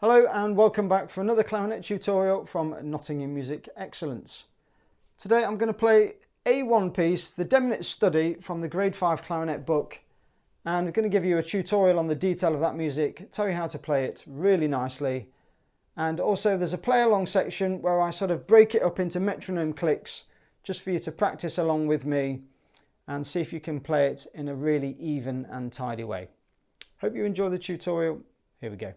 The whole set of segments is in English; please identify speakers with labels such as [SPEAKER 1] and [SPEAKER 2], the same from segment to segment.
[SPEAKER 1] Hello and welcome back for another clarinet tutorial from Nottingham Music Excellence. Today I'm going to play A1 piece, the Demnitz Study from the Grade 5 clarinet book, and I'm going to give you a tutorial on the detail of that music, tell you how to play it really nicely, and also there's a play along section where I sort of break it up into metronome clicks just for you to practice along with me and see if you can play it in a really even and tidy way. Hope you enjoy the tutorial. Here we go.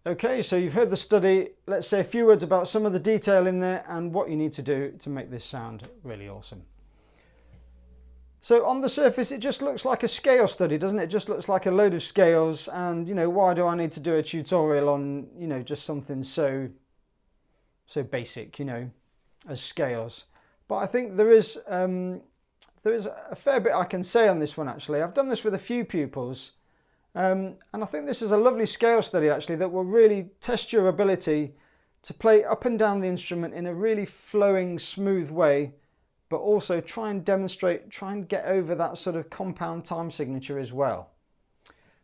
[SPEAKER 1] Okay, so you've heard the study. Let's say a few words about some of the detail in there and what you need to do to make this sound really awesome. So on the surface, it just looks like a scale study, doesn't it? It just looks like a load of scales, and why do I need to do a tutorial on, just something so basic, as scales? But I think there is a fair bit I can say on this one actually. I've done this with a few pupils. And I think this is a lovely scale study actually that will really test your ability to play up and down the instrument in a really flowing, smooth way, but also try and get over that sort of compound time signature as well.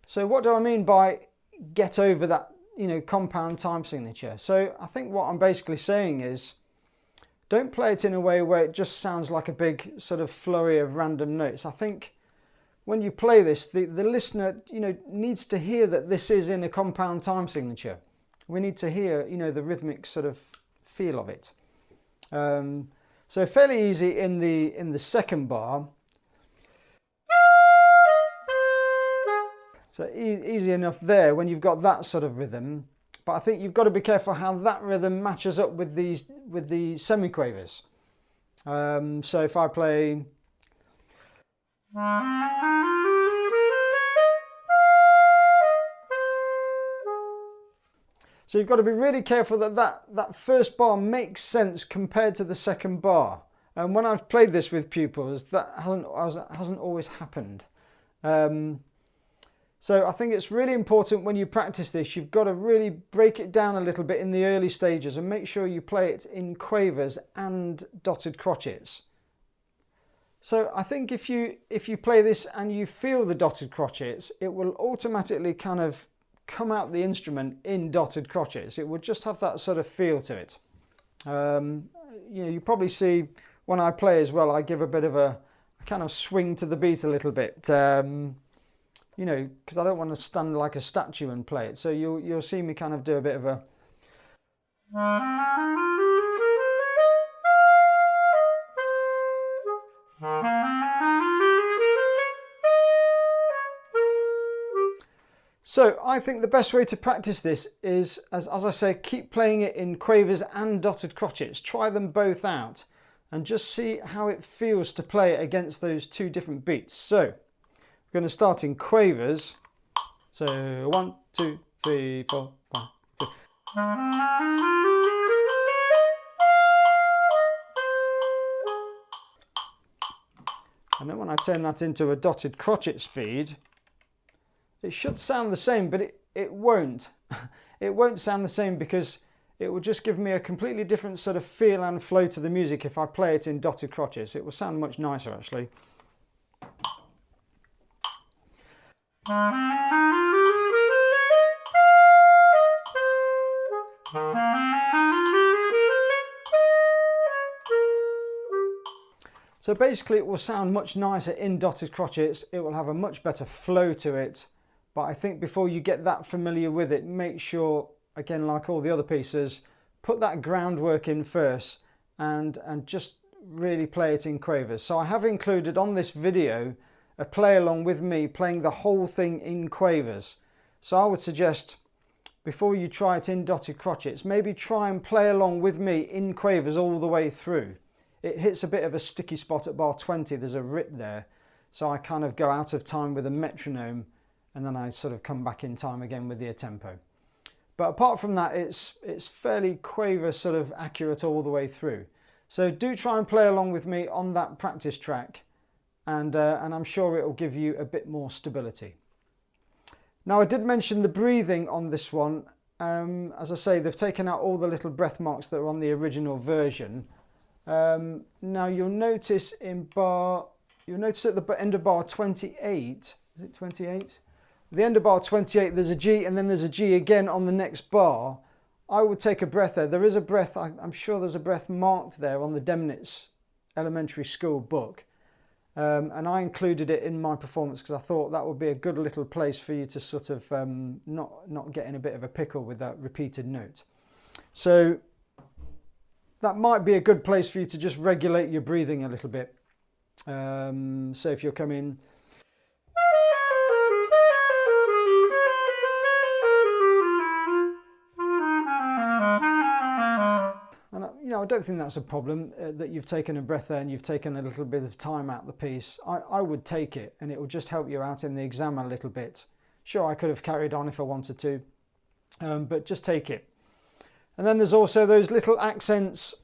[SPEAKER 1] So what do I mean by get over that, compound time signature? So I think what I'm basically saying is don't play it in a way where it just sounds like a big sort of flurry of random notes. I think when you play this, the listener, needs to hear that this is in a compound time signature. We need to hear, the rhythmic sort of feel of it. So fairly easy in the second bar. So easy enough there when you've got that sort of rhythm. But I think you've got to be careful how that rhythm matches up with the semiquavers. So if I play. So you've got to be really careful that first bar makes sense compared to the second bar. And when I've played this with pupils, that hasn't always happened. So I think it's really important when you practice this, you've got to really break it down a little bit in the early stages and make sure you play it in quavers and dotted crotchets. So I think if you play this and you feel the dotted crotchets, it will automatically kind of come out the instrument in dotted crotchets. It would just have that sort of feel to it. You probably see when I play as well, I give a bit of a kind of swing to the beat a little bit, because I don't want to stand like a statue and play it. So you'll see me kind of do a bit of a. So I think the best way to practice this is, as I say, keep playing it in quavers and dotted crotchets. Try them both out and just see how it feels to play it against those two different beats. So we're going to start in quavers. So 1, 2, 3, 4, 5, 6. And then when I turn that into a dotted crotchet speed, It should sound the same, but it won't. It won't sound the same because it will just give me a completely different sort of feel and flow to the music if I play it in dotted crotchets. It will sound much nicer actually. So basically it will sound much nicer in dotted crotchets. It will have a much better flow to it. But I think before you get that familiar with it, make sure, again, like all the other pieces, put that groundwork in first and just really play it in Quavers. So I have included on this video a play along with me playing the whole thing in Quavers. So I would suggest before you try it in dotted crotchets, maybe try and play along with me in Quavers all the way through. It hits a bit of a sticky spot at bar 20, there's a rip there. So I kind of go out of time with a metronome and then I sort of come back in time again with the tempo. But apart from that, it's fairly Quaver sort of accurate all the way through. So do try and play along with me on that practice track and I'm sure it will give you a bit more stability. Now I did mention the breathing on this one. As I say, they've taken out all the little breath marks that were on the original version. Now you'll notice at the end of bar 28, is it 28? At the end of bar 28 there's a G and then there's a G again on the next bar. I would take a breath there. There is a breath, I'm sure there's a breath marked there on the Demnitz elementary school book. And I included it in my performance because I thought that would be a good little place for you to sort of not get in a bit of a pickle with that repeated note. So that might be a good place for you to just regulate your breathing a little bit. So if you're coming, and I don't think that's a problem that you've taken a breath there and you've taken a little bit of time out the piece. I would take it and it will just help you out in the exam a little bit. Sure, I could have carried on if I wanted to, but just take it. And then there's also those little accents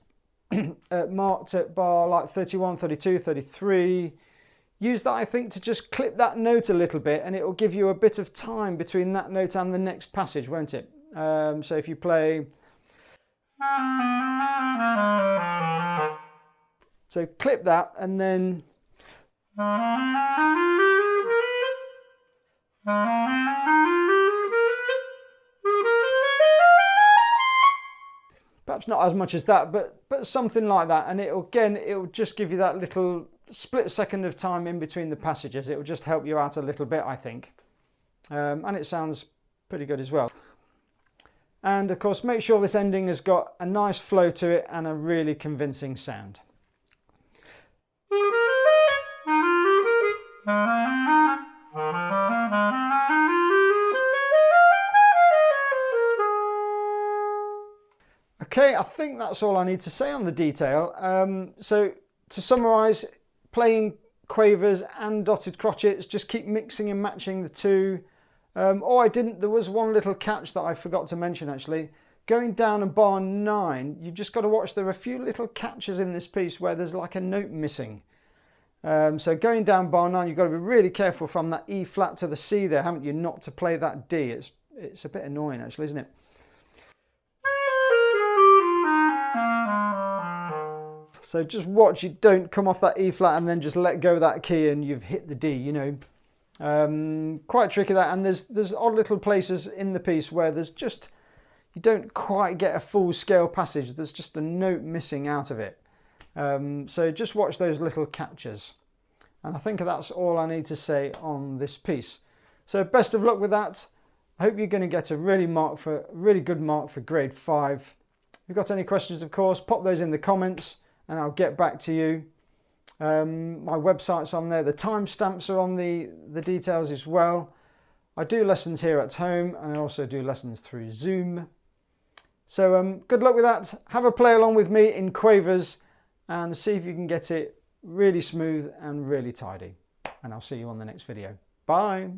[SPEAKER 1] marked at bar like 31, 32, 33. Use that, I think, to just clip that note a little bit and it will give you a bit of time between that note and the next passage, won't it? So if you play, so clip that and then perhaps not as much as that, but something like that, and it'll just give you that little split second of time in between the passages. It will just help you out a little bit, I think, and it sounds pretty good as well. And of course, make sure this ending has got a nice flow to it and a really convincing sound. Okay, I think that's all I need to say on the detail. So to summarise, playing Quavers and dotted crotchets, just keep mixing and matching the two. There was one little catch that I forgot to mention actually. Going down a bar 9, you've just got to watch, there are a few little catches in this piece where there's like a note missing. So going down bar 9, you've got to be really careful from that E flat to the C there, haven't you, not to play that D. It's a bit annoying actually, isn't it? So just watch, you don't come off that E flat and then just let go of that key and you've hit the D, you know. Quite tricky that, and there's odd little places in the piece where there's just, you don't quite get a full scale passage, there's just a note missing out of it. So just watch those little catches. And I think that's all I need to say on this piece. So best of luck with that. I hope you're going to get a really good mark for grade 5. If you've got any questions, of course, pop those in the comments and I'll get back to you. My website's on there. The timestamps are on the details as well. I do lessons here at home and I also do lessons through Zoom. So good luck with that. Have a play along with me in Quavers and see if you can get it really smooth and really tidy. And I'll see you on the next video. Bye.